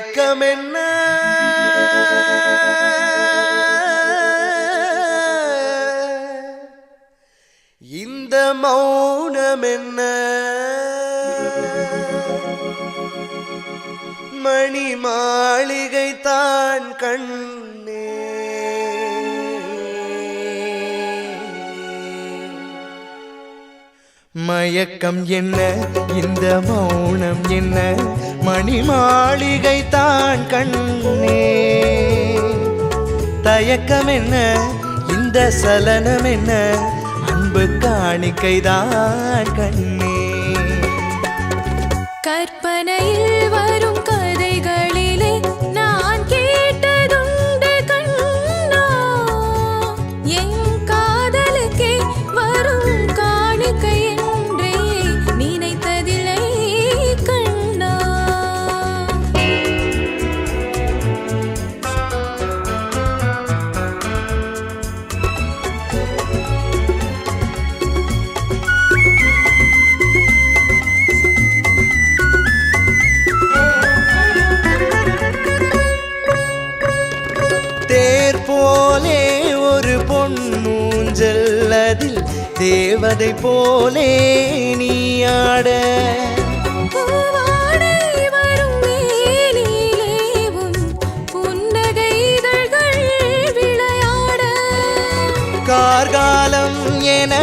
மயக்கம் என்ன இந்த மௌனம் என்ன மணி மாளிகை தான் கண்ணே மயக்கம் என்ன இந்த மௌனம் என்ன மணி மாளிகை தான் கண்ணே தயக்கம் என்ன இந்த சலனம் என்ன அன்பு காணிக்கைதான் கண்ணே கற்பனையில் வரும் கதைகளிலே நான் கேட்டதுண்டு கண்ணா என் காதலுக்கே வரும் காணிக்கை என்றே நினைத்ததில்லை கண்ணா தேர் போலே ஒரு பொன்னூஞ்சல் அதில் தேவதை போலே நீயாட கார்காலம் என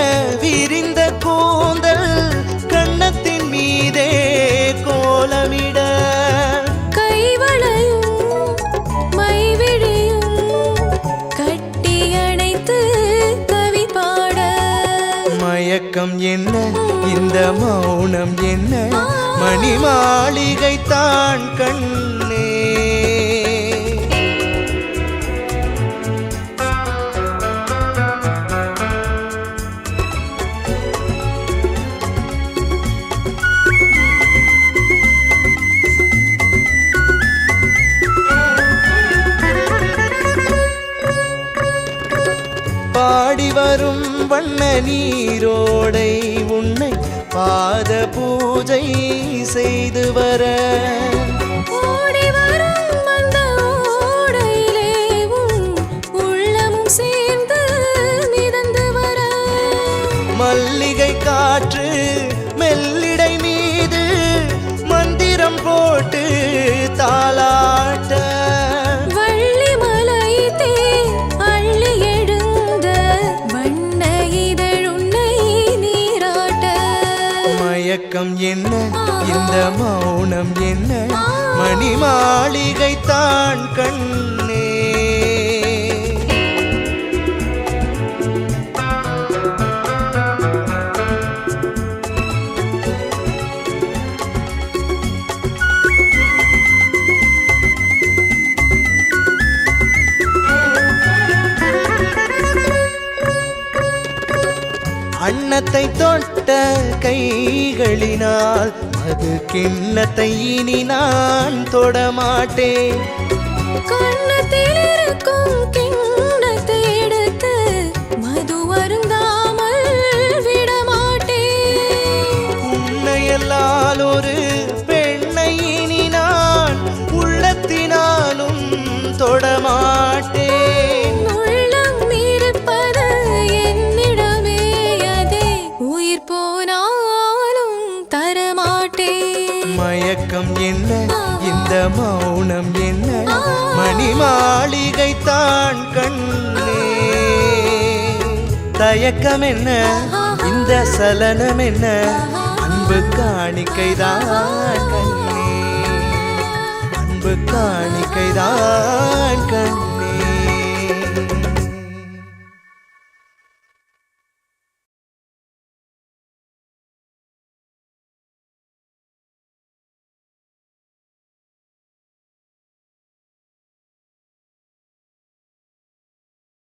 விரிந்த கூந்தல் கண்ணத்தின் மீதே கோலமிட மயக்கம் என்ன இந்த மௌனம் என்ன மணி மாளிகை தான் கண்ணே பாடி வரும் வண்ண நீரோடை உன்னை பாத பூஜை செய்து வர ஓடி வரும் அந்த ஓடையிலே உள்ளமும் சேர்ந்து மிதந்து வர மல்லிகை காற்று மெல்லிடை மீது மந்திரம் போட்டு தாலாட்ட மயக்கம் என்ன இந்த மௌனம் என்ன மணி மாளிகை தான் கண்ணே அன்னத்தை தொட்ட கைகளினால் அது கிண்ணத்தை இனி நான் தொடமாட்டேன் கண்ணத்தில் இருக்கும் கிண்ணத்தை எடுத்து மது வருந்தாமல் விடமாட்டேன் உன்னையல்லால் ஒரு பெண்ணை இனி நான் உள்ளத்தினாலும் தொடமாட்டேன் மயக்கம் என்ன இந்த மௌனம் என்ன மணி மாளிகை தான் கண்ணே தயக்கம் என்ன இந்த சலனம் என்ன அன்பு காணிக்கைதான் கண்ணே அன்பு காணிக்கைதான் கண்ணே